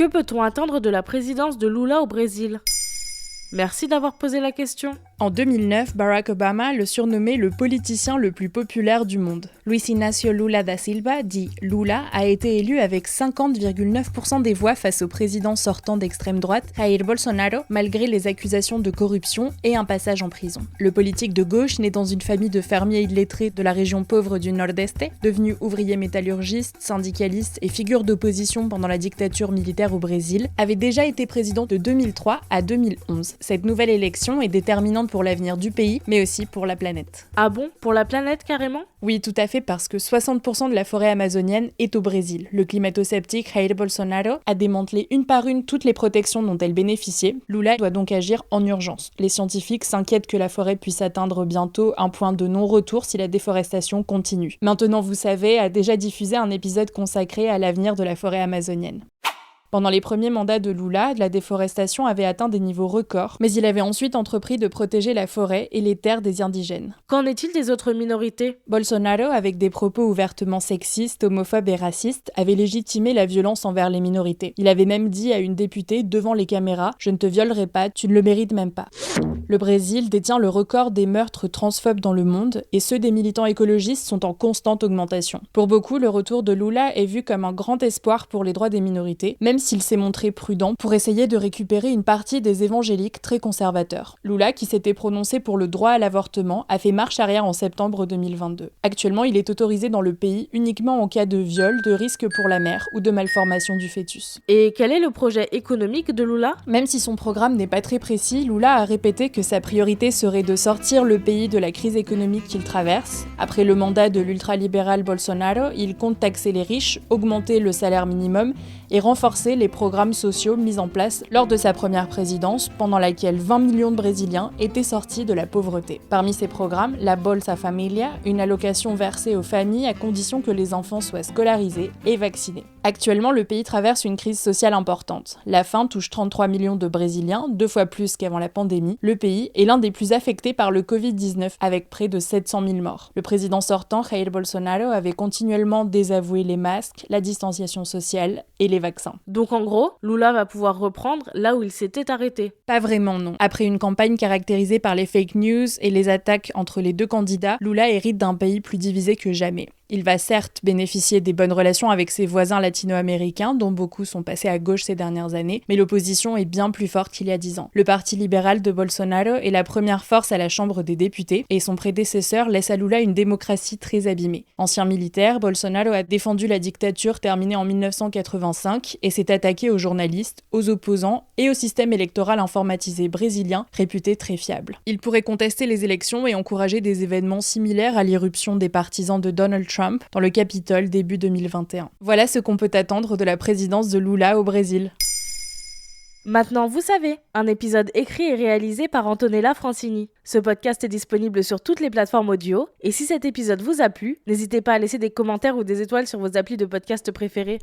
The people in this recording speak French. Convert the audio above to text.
Que peut-on attendre de la présidence de Lula au Brésil ? Merci d'avoir posé la question. En 2009, Barack Obama le surnommait le politicien le plus populaire du monde. Luis Inácio Lula da Silva, dit Lula, a été élu avec 50,9% des voix face au président sortant d'extrême droite, Jair Bolsonaro, malgré les accusations de corruption et un passage en prison. Le politique de gauche, né dans une famille de fermiers illettrés de la région pauvre du Nordeste, devenu ouvrier métallurgiste, syndicaliste et figure d'opposition pendant la dictature militaire au Brésil, avait déjà été président de 2003 à 2011. Cette nouvelle élection est déterminante pour l'avenir du pays, mais aussi pour la planète. Ah bon ? Pour la planète carrément ? Oui, tout à fait, parce que 60% de la forêt amazonienne est au Brésil. Le climato-sceptique Jair Bolsonaro a démantelé une par une toutes les protections dont elle bénéficiait. Lula doit donc agir en urgence. Les scientifiques s'inquiètent que la forêt puisse atteindre bientôt un point de non-retour si la déforestation continue. Maintenant, vous savez, a déjà diffusé un épisode consacré à l'avenir de la forêt amazonienne. Pendant les premiers mandats de Lula, la déforestation avait atteint des niveaux records, mais il avait ensuite entrepris de protéger la forêt et les terres des indigènes. Qu'en est-il des autres minorités ? Bolsonaro, avec des propos ouvertement sexistes, homophobes et racistes, avait légitimé la violence envers les minorités. Il avait même dit à une députée devant les caméras « Je ne te violerai pas, tu ne le mérites même pas ». Le Brésil détient le record des meurtres transphobes dans le monde, et ceux des militants écologistes sont en constante augmentation. Pour beaucoup, le retour de Lula est vu comme un grand espoir pour les droits des minorités, même s'il s'est montré prudent pour essayer de récupérer une partie des évangéliques très conservateurs. Lula, qui s'était prononcé pour le droit à l'avortement, a fait marche arrière en septembre 2022. Actuellement, il est autorisé dans le pays uniquement en cas de viol, de risque pour la mère ou de malformation du fœtus. Et quel est le projet économique de Lula ? Même si son programme n'est pas très précis, Lula a répété que sa priorité serait de sortir le pays de la crise économique qu'il traverse. Après le mandat de l'ultralibéral Bolsonaro, il compte taxer les riches, augmenter le salaire minimum et renforcer les programmes sociaux mis en place lors de sa première présidence, pendant laquelle 20 millions de Brésiliens étaient sortis de la pauvreté. Parmi ces programmes, la Bolsa Família, une allocation versée aux familles à condition que les enfants soient scolarisés et vaccinés. Actuellement, le pays traverse une crise sociale importante. La faim touche 33 millions de Brésiliens, 2 fois plus qu'avant la pandémie. Le pays est l'un des plus affectés par le Covid-19, avec près de 700 000 morts. Le président sortant, Jair Bolsonaro, avait continuellement désavoué les masques, la distanciation sociale et les vaccins. Donc en gros, Lula va pouvoir reprendre là où il s'était arrêté. Pas vraiment, non. Après une campagne caractérisée par les fake news et les attaques entre les deux candidats, Lula hérite d'un pays plus divisé que jamais. Il va certes bénéficier des bonnes relations avec ses voisins latino-américains, dont beaucoup sont passés à gauche ces dernières années, mais l'opposition est bien plus forte qu'il y a 10 ans. Le parti libéral de Bolsonaro est la première force à la Chambre des députés, et son prédécesseur laisse à Lula une démocratie très abîmée. Ancien militaire, Bolsonaro a défendu la dictature terminée en 1985 et s'est attaqué aux journalistes, aux opposants et au système électoral informatisé brésilien, réputé très fiable. Il pourrait contester les élections et encourager des événements similaires à l'irruption des partisans de Donald Trump dans le Capitole début 2021. Voilà ce qu'on peut attendre de la présidence de Lula au Brésil. Maintenant, vous savez, un épisode écrit et réalisé par Antonella Francini. Ce podcast est disponible sur toutes les plateformes audio, et si cet épisode vous a plu, n'hésitez pas à laisser des commentaires ou des étoiles sur vos applis de podcast préférés.